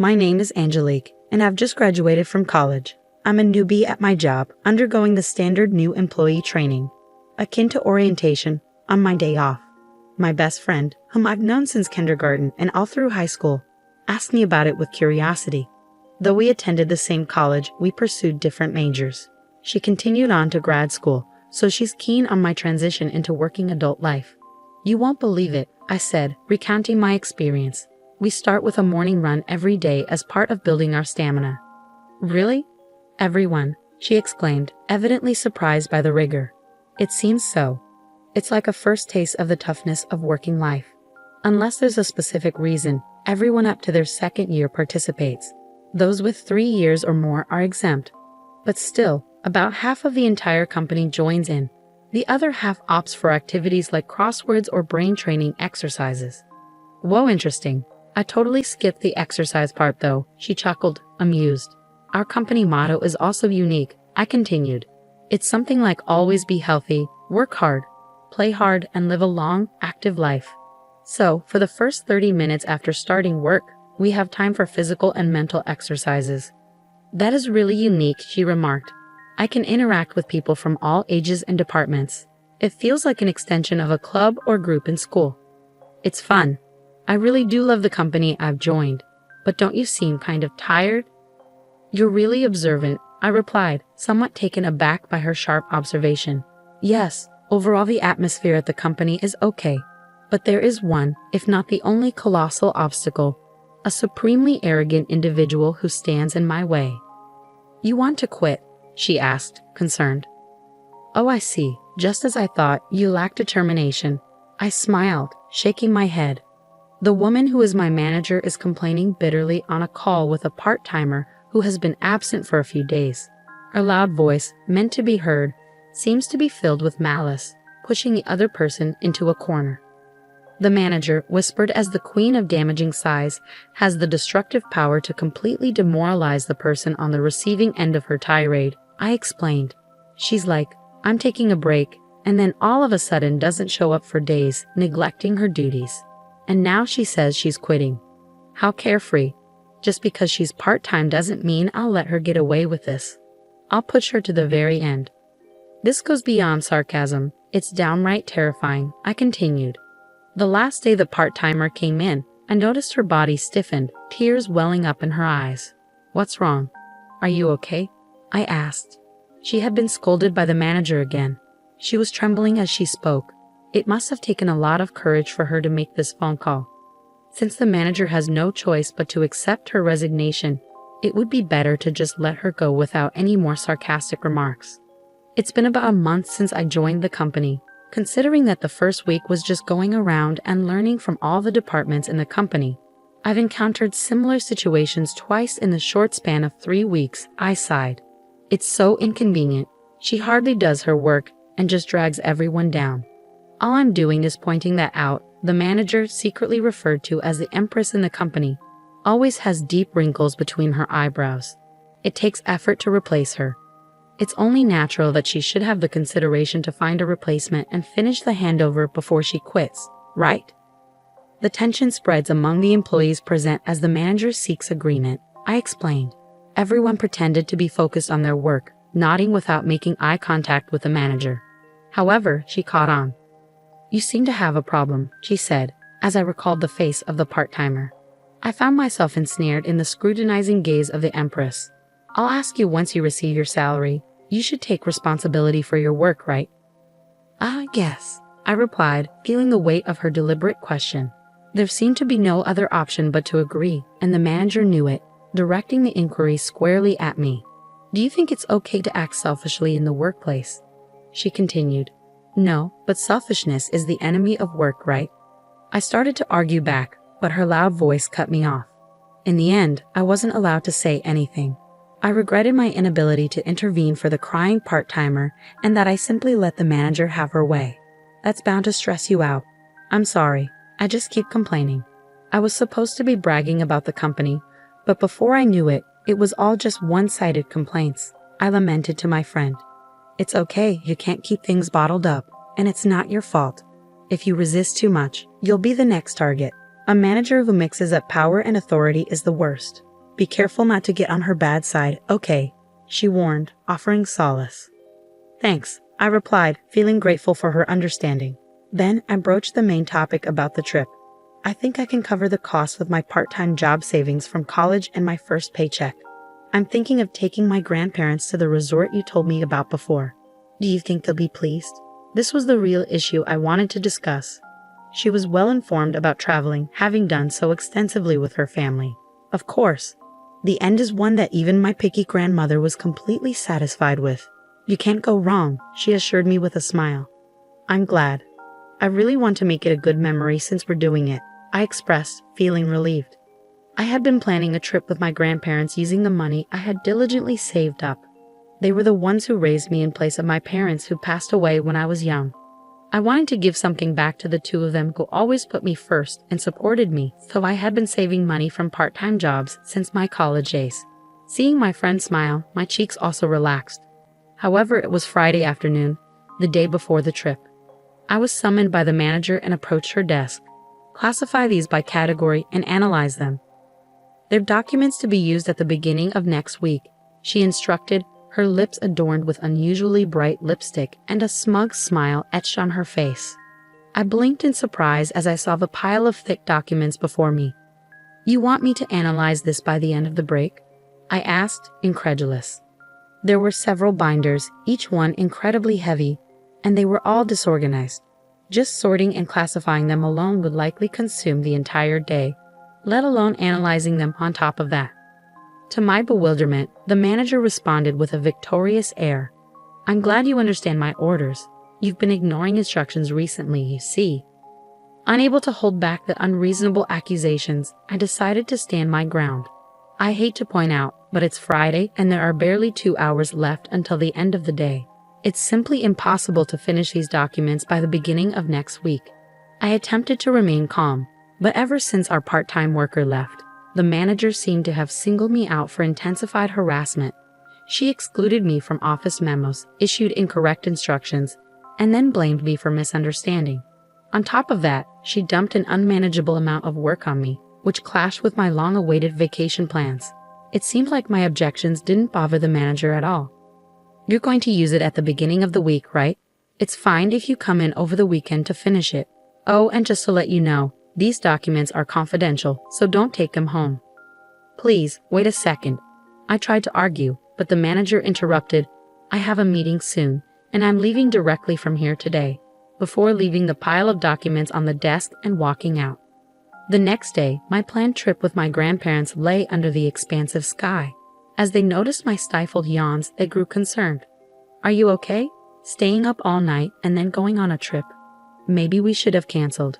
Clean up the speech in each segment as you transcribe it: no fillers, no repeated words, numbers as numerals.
My name is Angelique, and I've just graduated from college. I'm a newbie at my job, undergoing the standard new employee training, akin to orientation, on my day off. My best friend, whom I've known since kindergarten and all through high school, asked me about it with curiosity. Though we attended the same college, we pursued different majors. She continued on to grad school, so she's keen on my transition into working adult life. You won't believe it, I said, recounting my experience. We start with a morning run every day as part of building our stamina. Really? Everyone, she exclaimed, evidently surprised by the rigor. It seems so. It's like a first taste of the toughness of working life. Unless there's a specific reason, everyone up to their second year participates. Those with 3 years or more are exempt. But still, about half of the entire company joins in. The other half opts for activities like crosswords or brain training exercises. Whoa, interesting. I totally skipped the exercise part though, she chuckled, amused. Our company motto is also unique, I continued. It's something like always be healthy, work hard, play hard, and live a long, active life. So, for the first 30 minutes after starting work, we have time for physical and mental exercises. That is really unique, she remarked. I can interact with people from all ages and departments. It feels like an extension of a club or group in school. It's fun. I really do love the company I've joined. But don't you seem kind of tired? You're really observant, I replied, somewhat taken aback by her sharp observation. Yes, overall the atmosphere at the company is okay. But there is one, if not the only colossal obstacle, a supremely arrogant individual who stands in my way. You want to quit? She asked, concerned. Oh, I see. Just as I thought, you lack determination. I smiled, shaking my head. The woman who is my manager is complaining bitterly on a call with a part-timer who has been absent for a few days. Her loud voice, meant to be heard, seems to be filled with malice, pushing the other person into a corner. The manager, whispered as the queen of damaging sighs, has the destructive power to completely demoralize the person on the receiving end of her tirade, I explained. She's like, I'm taking a break, and then all of a sudden doesn't show up for days, neglecting her duties. And now she says she's quitting. How carefree. Just because she's part-time doesn't mean I'll let her get away with this. I'll push her to the very end. This goes beyond sarcasm. It's downright terrifying, I continued. The last day the part-timer came in, I noticed her body stiffened, tears welling up in her eyes. What's wrong? Are you okay? I asked. She had been scolded by the manager again. She was trembling as she spoke. It must have taken a lot of courage for her to make this phone call. Since the manager has no choice but to accept her resignation, it would be better to just let her go without any more sarcastic remarks. It's been about a month since I joined the company. Considering that the first week was just going around and learning from all the departments in the company, I've encountered similar situations twice in the short span of 3 weeks, I sighed. It's so inconvenient. She hardly does her work and just drags everyone down. All I'm doing is pointing that out. The manager, secretly referred to as the Empress in the company, always has deep wrinkles between her eyebrows. It takes effort to replace her. It's only natural that she should have the consideration to find a replacement and finish the handover before she quits, right? The tension spreads among the employees present as the manager seeks agreement, I explained. Everyone pretended to be focused on their work, nodding without making eye contact with the manager. However, she caught on. You seem to have a problem, she said, as I recalled the face of the part-timer. I found myself ensnared in the scrutinizing gaze of the Empress. I'll ask you once you receive your salary. You should take responsibility for your work, right? Yes, I replied, feeling the weight of her deliberate question. There seemed to be no other option but to agree, and the manager knew it, directing the inquiry squarely at me. Do you think it's okay to act selfishly in the workplace? She continued. No, but selfishness is the enemy of work, right? I started to argue back, but her loud voice cut me off. In the end, I wasn't allowed to say anything. I regretted my inability to intervene for the crying part-timer and that I simply let the manager have her way. That's bound to stress you out. I'm sorry, I just keep complaining. I was supposed to be bragging about the company, but before I knew it, it was all just one-sided complaints. I lamented to my friend. It's okay, you can't keep things bottled up, and it's not your fault. If you resist too much, you'll be the next target. A manager who mixes up power and authority is the worst. Be careful not to get on her bad side, okay? She warned, offering solace. Thanks, I replied, feeling grateful for her understanding. Then I broached the main topic about the trip. I think I can cover the cost with my part-time job savings from college and my first paycheck. I'm thinking of taking my grandparents to the resort you told me about before. Do you think they'll be pleased? This was the real issue I wanted to discuss. She was well informed about traveling, having done so extensively with her family. Of course. The end is one that even my picky grandmother was completely satisfied with. You can't go wrong, she assured me with a smile. I'm glad. I really want to make it a good memory since we're doing it, I expressed, feeling relieved. I had been planning a trip with my grandparents using the money I had diligently saved up. They were the ones who raised me in place of my parents who passed away when I was young. I wanted to give something back to the two of them who always put me first and supported me, so I had been saving money from part-time jobs since my college days. Seeing my friend smile, my cheeks also relaxed. However, it was Friday afternoon, the day before the trip. I was summoned by the manager and approached her desk. Classify these by category and analyze them. They're documents to be used at the beginning of next week, she instructed, her lips adorned with unusually bright lipstick and a smug smile etched on her face. I blinked in surprise as I saw the pile of thick documents before me. You want me to analyze this by the end of the break? I asked, incredulous. There were several binders, each one incredibly heavy, and they were all disorganized. Just sorting and classifying them alone would likely consume the entire day, let alone analyzing them on top of that. To my bewilderment, the manager responded with a victorious air. I'm glad you understand my orders. You've been ignoring instructions recently, you see. Unable to hold back the unreasonable accusations, I decided to stand my ground. I hate to point out, but it's Friday and there are barely 2 hours left until the end of the day. It's simply impossible to finish these documents by the beginning of next week. I attempted to remain calm, but ever since our part-time worker left, the manager seemed to have singled me out for intensified harassment. She excluded me from office memos, issued incorrect instructions, and then blamed me for misunderstanding. On top of that, she dumped an unmanageable amount of work on me, which clashed with my long-awaited vacation plans. It seemed like my objections didn't bother the manager at all. You're going to use it at the beginning of the week, right? It's fine if you come in over the weekend to finish it. Oh, and just to let you know, these documents are confidential, so don't take them home. Please, wait a second. I tried to argue, but the manager interrupted. I have a meeting soon, and I'm leaving directly from here today, before leaving the pile of documents on the desk and walking out. The next day, my planned trip with my grandparents lay under the expansive sky. As they noticed my stifled yawns, they grew concerned. Are you okay? Staying up all night and then going on a trip? Maybe we should have canceled.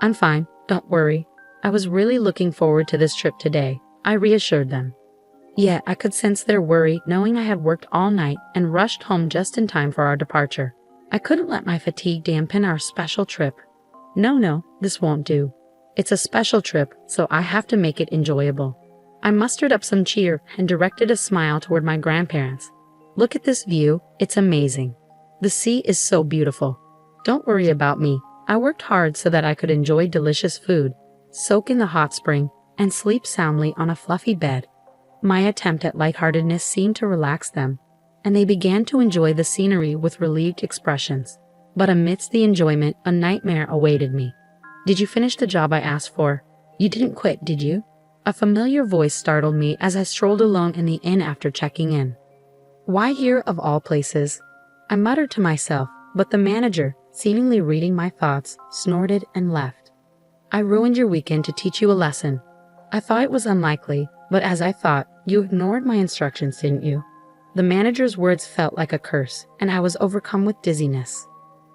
I'm fine, don't worry. I was really looking forward to this trip today, I reassured them. Yeah, I could sense their worry knowing I had worked all night and rushed home just in time for our departure. I couldn't let my fatigue dampen our special trip. No, this won't do. It's a special trip, so I have to make it enjoyable. I mustered up some cheer and directed a smile toward my grandparents. Look at this view, it's amazing. The sea is so beautiful. Don't worry about me. I worked hard so that I could enjoy delicious food, soak in the hot spring, and sleep soundly on a fluffy bed. My attempt at lightheartedness seemed to relax them, and they began to enjoy the scenery with relieved expressions. But amidst the enjoyment, a nightmare awaited me. Did you finish the job I asked for? You didn't quit, did you? A familiar voice startled me as I strolled alone in the inn after checking in. Why here of all places? I muttered to myself, but the manager, seemingly reading my thoughts, snorted and left. I ruined your weekend to teach you a lesson. I thought it was unlikely, but as I thought, you ignored my instructions, didn't you? The manager's words felt like a curse, and I was overcome with dizziness.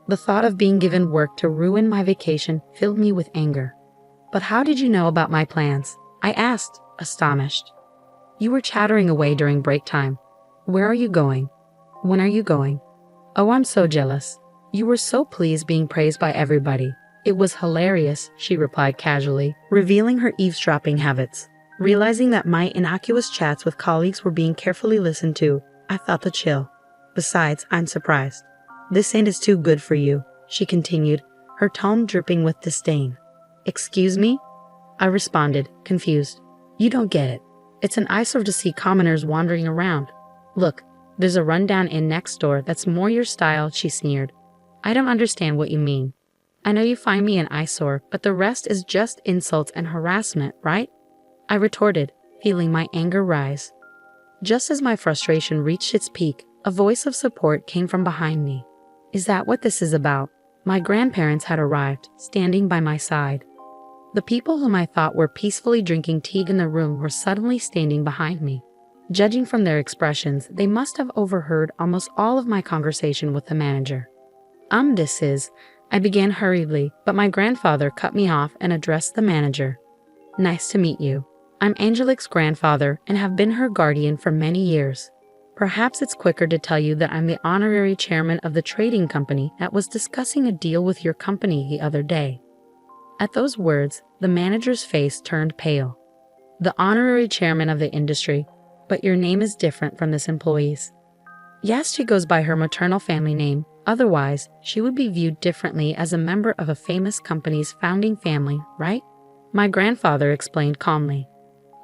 The thought of being given work to ruin my vacation filled me with anger. But how did you know about my plans? I asked, astonished. You were chattering away during break time. Where are you going? When are you going? Oh, I'm so jealous. You were so pleased being praised by everybody. It was hilarious, she replied casually, revealing her eavesdropping habits. Realizing that my innocuous chats with colleagues were being carefully listened to, I felt the chill. Besides, I'm surprised. This ain't is too good for you, she continued, her tone dripping with disdain. Excuse me? I responded, confused. You don't get it. It's an eyesore to see commoners wandering around. Look, there's a rundown inn next door that's more your style, she sneered. I don't understand what you mean. I know you find me an eyesore, but the rest is just insults and harassment, right? I retorted, feeling my anger rise. Just as my frustration reached its peak, a voice of support came from behind me. Is that what this is about? My grandparents had arrived, standing by my side. The people whom I thought were peacefully drinking tea in the room were suddenly standing behind me. Judging from their expressions, they must have overheard almost all of my conversation with the manager. This is, I began hurriedly, but my grandfather cut me off and addressed the manager. Nice to meet you. I'm Angelique's grandfather and have been her guardian for many years. Perhaps it's quicker to tell you that I'm the honorary chairman of the trading company that was discussing a deal with your company the other day. At those words, the manager's face turned pale. The honorary chairman of the industry, but your name is different from this employee's. Yes, she goes by her maternal family name. Otherwise, she would be viewed differently as a member of a famous company's founding family, right? My grandfather explained calmly.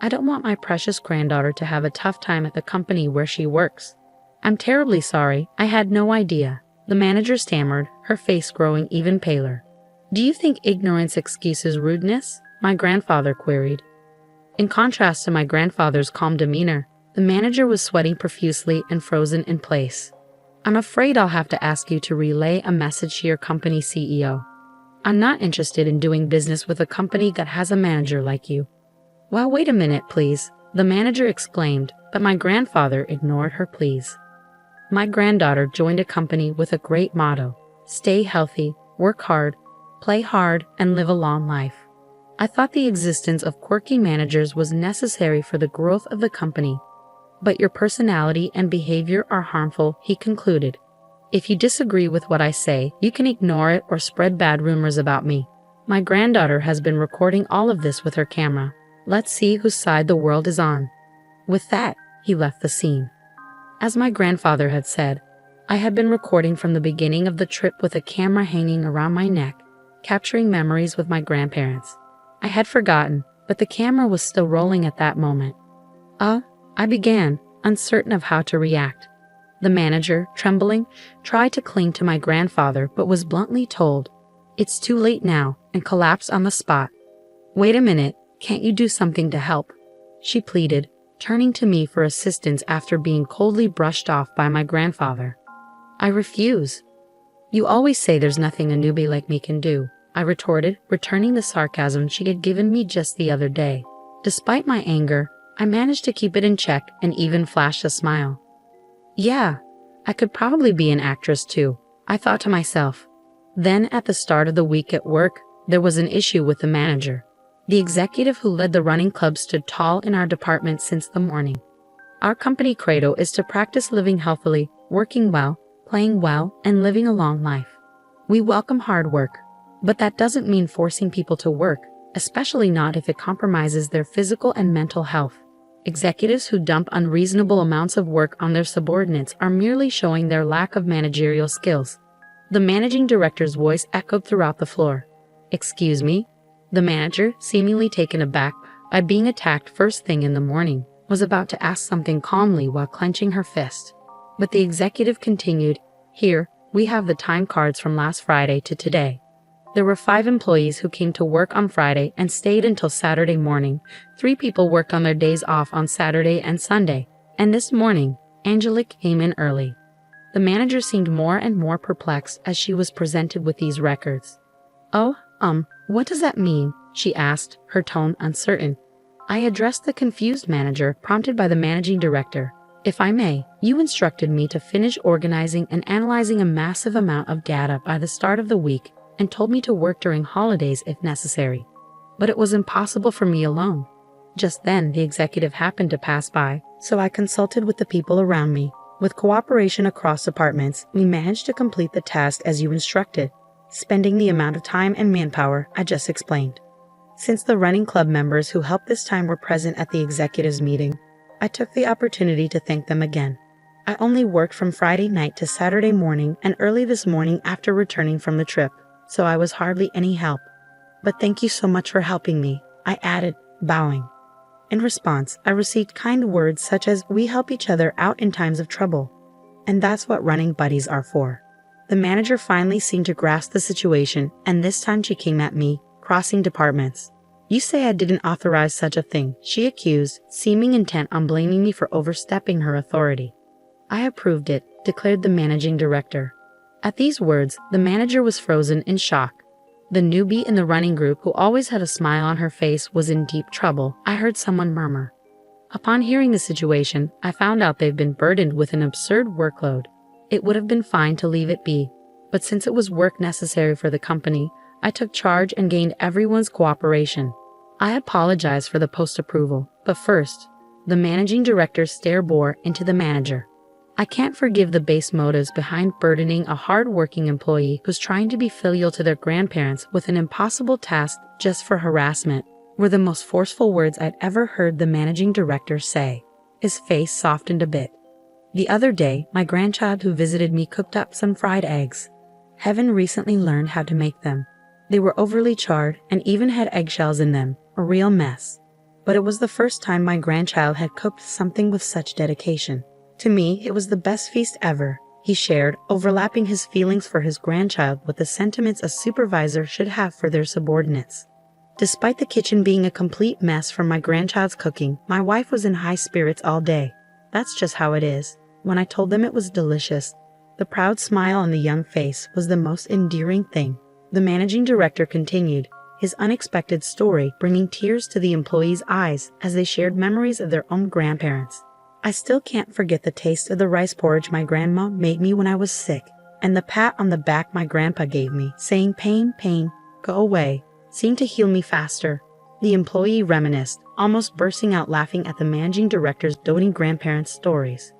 I don't want my precious granddaughter to have a tough time at the company where she works. I'm terribly sorry, I had no idea. The manager stammered, her face growing even paler. Do you think ignorance excuses rudeness? My grandfather queried. In contrast to my grandfather's calm demeanor, the manager was sweating profusely and frozen in place. I'm afraid I'll have to ask you to relay a message to your company CEO. I'm not interested in doing business with a company that has a manager like you. Well, wait a minute, please, the manager exclaimed, but my grandfather ignored her pleas. My granddaughter joined a company with a great motto: stay healthy, work hard, play hard, and live a long life. I thought the existence of quirky managers was necessary for the growth of the company. But your personality and behavior are harmful, he concluded. If you disagree with what I say, you can ignore it or spread bad rumors about me. My granddaughter has been recording all of this with her camera. Let's see whose side the world is on. With that, he left the scene. As my grandfather had said, I had been recording from the beginning of the trip with a camera hanging around my neck, capturing memories with my grandparents. I had forgotten, but the camera was still rolling at that moment. I began, uncertain of how to react. The manager, trembling, tried to cling to my grandfather but was bluntly told, "It's too late now," and collapsed on the spot. Wait a minute, can't you do something to help? She pleaded, turning to me for assistance after being coldly brushed off by my grandfather. I refuse. You always say there's nothing a newbie like me can do, I retorted, returning the sarcasm she had given me just the other day. Despite my anger, I managed to keep it in check and even flashed a smile. Yeah, I could probably be an actress too, I thought to myself. Then at the start of the week at work, there was an issue with the manager. The executive who led the running club stood tall in our department since the morning. Our company credo is to practice living healthily, working well, playing well, and living a long life. We welcome hard work, but that doesn't mean forcing people to work, especially not if it compromises their physical and mental health. Executives who dump unreasonable amounts of work on their subordinates are merely showing their lack of managerial skills. The managing director's voice echoed throughout the floor. Excuse me? The manager, seemingly taken aback by being attacked first thing in the morning, was about to ask something calmly while clenching her fist. But the executive continued, Here, we have the time cards from last Friday to today. There were 5 employees who came to work on Friday and stayed until Saturday morning. 3 people worked on their days off on Saturday and Sunday. And this morning, Angelique came in early. The manager seemed more and more perplexed as she was presented with these records. What does that mean? She asked, her tone uncertain. I addressed the confused manager, prompted by the managing director. If I may, you instructed me to finish organizing and analyzing a massive amount of data by the start of the week and told me to work during holidays if necessary. But it was impossible for me alone. Just then, the executive happened to pass by, so I consulted with the people around me. With cooperation across departments, we managed to complete the task as you instructed, spending the amount of time and manpower I just explained. Since the running club members who helped this time were present at the executives' meeting, I took the opportunity to thank them again. I only worked from Friday night to Saturday morning and early this morning after returning from the trip, so I was hardly any help. But thank you so much for helping me, I added, bowing. In response, I received kind words such as, "We help each other out in times of trouble." And that's what running buddies are for. The manager finally seemed to grasp the situation, and this time she came at me, crossing departments. "You say I didn't authorize such a thing," she accused, seeming intent on blaming me for overstepping her authority. "I approved it," declared the managing director. At these words, the manager was frozen in shock. The newbie in the running group, who always had a smile on her face, was in deep trouble, I heard someone murmur. Upon hearing the situation, I found out they've been burdened with an absurd workload. It would have been fine to leave it be, but since it was work necessary for the company, I took charge and gained everyone's cooperation. I apologized for the post-approval, but first, the managing director's stare bore into the manager. I can't forgive the base motives behind burdening a hard-working employee who's trying to be filial to their grandparents with an impossible task just for harassment, were the most forceful words I'd ever heard the managing director say. His face softened a bit. The other day, my grandchild who visited me cooked up some fried eggs. Heaven recently learned how to make them. They were overly charred and even had eggshells in them, a real mess. But it was the first time my grandchild had cooked something with such dedication. To me, it was the best feast ever, he shared, overlapping his feelings for his grandchild with the sentiments a supervisor should have for their subordinates. Despite the kitchen being a complete mess from my grandchild's cooking, my wife was in high spirits all day. That's just how it is. When I told them it was delicious, the proud smile on the young face was the most endearing thing. The managing director continued, his unexpected story bringing tears to the employees' eyes as they shared memories of their own grandparents. "I still can't forget the taste of the rice porridge my grandma made me when I was sick, and the pat on the back my grandpa gave me, saying, 'Pain, pain, go away,' seemed to heal me faster." The employee reminisced, almost bursting out laughing at the managing director's doting grandparents' stories.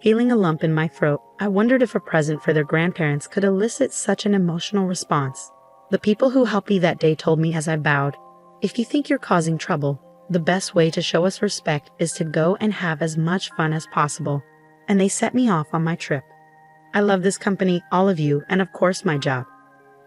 Feeling a lump in my throat, I wondered if a present for their grandparents could elicit such an emotional response. The people who helped me that day told me as I bowed, "If you think you're causing trouble, the best way to show us respect is to go and have as much fun as possible." And they set me off on my trip. I love this company, all of you, and of course my job.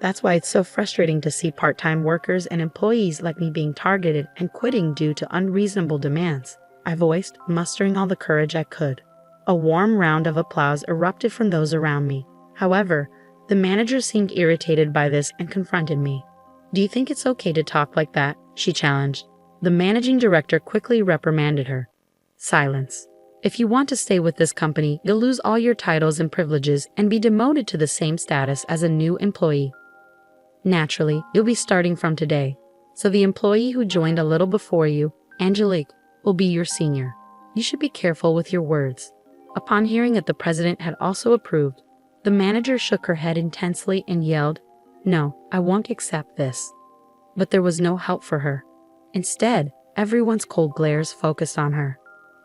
That's why it's so frustrating to see part-time workers and employees like me being targeted and quitting due to unreasonable demands, I voiced, mustering all the courage I could. A warm round of applause erupted from those around me. However, the manager seemed irritated by this and confronted me. "Do you think it's okay to talk like that?" she challenged. The managing director quickly reprimanded her. "Silence. If you want to stay with this company, you'll lose all your titles and privileges and be demoted to the same status as a new employee. Naturally, you'll be starting from today. So the employee who joined a little before you, Angelique, will be your senior. You should be careful with your words." Upon hearing that the president had also approved, the manager shook her head intensely and yelled, "No, I won't accept this." But there was no help for her. Instead, everyone's cold glares focused on her.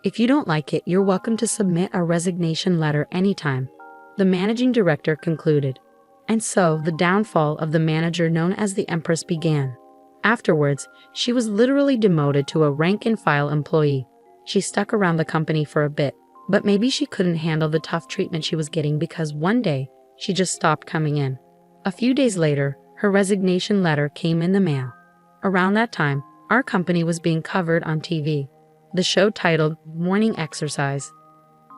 "If you don't like it, you're welcome to submit a resignation letter anytime," the managing director concluded. And so the downfall of the manager known as the Empress began. Afterwards, she was literally demoted to a rank-and-file employee. She stuck around the company for a bit, but maybe she couldn't handle the tough treatment she was getting because one day, she just stopped coming in. A few days later, her resignation letter came in the mail. Around that time, our company was being covered on TV. The show titled Morning Exercise.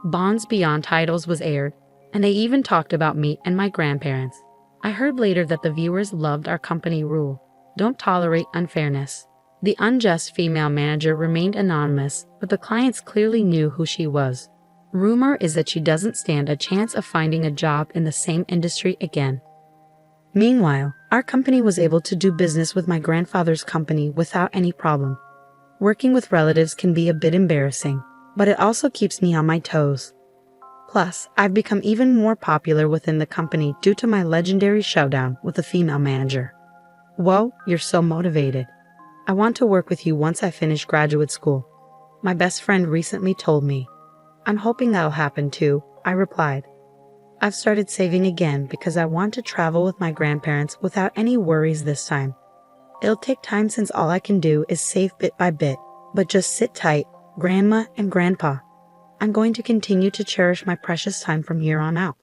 Bonds Beyond Titles was aired, and they even talked about me and my grandparents. I heard later that the viewers loved our company rule: don't tolerate unfairness. The unjust female manager remained anonymous, but the clients clearly knew who she was. Rumor is that she doesn't stand a chance of finding a job in the same industry again. Meanwhile, our company was able to do business with my grandfather's company without any problem. Working with relatives can be a bit embarrassing, but it also keeps me on my toes. Plus, I've become even more popular within the company due to my legendary showdown with the female manager. Whoa, you're so motivated. I want to work with you once I finish graduate school. My best friend recently told me. I'm hoping that'll happen too, I replied. I've started saving again because I want to travel with my grandparents without any worries this time. It'll take time since all I can do is save bit by bit, but just sit tight, Grandma and Grandpa. I'm going to continue to cherish my precious time from here on out.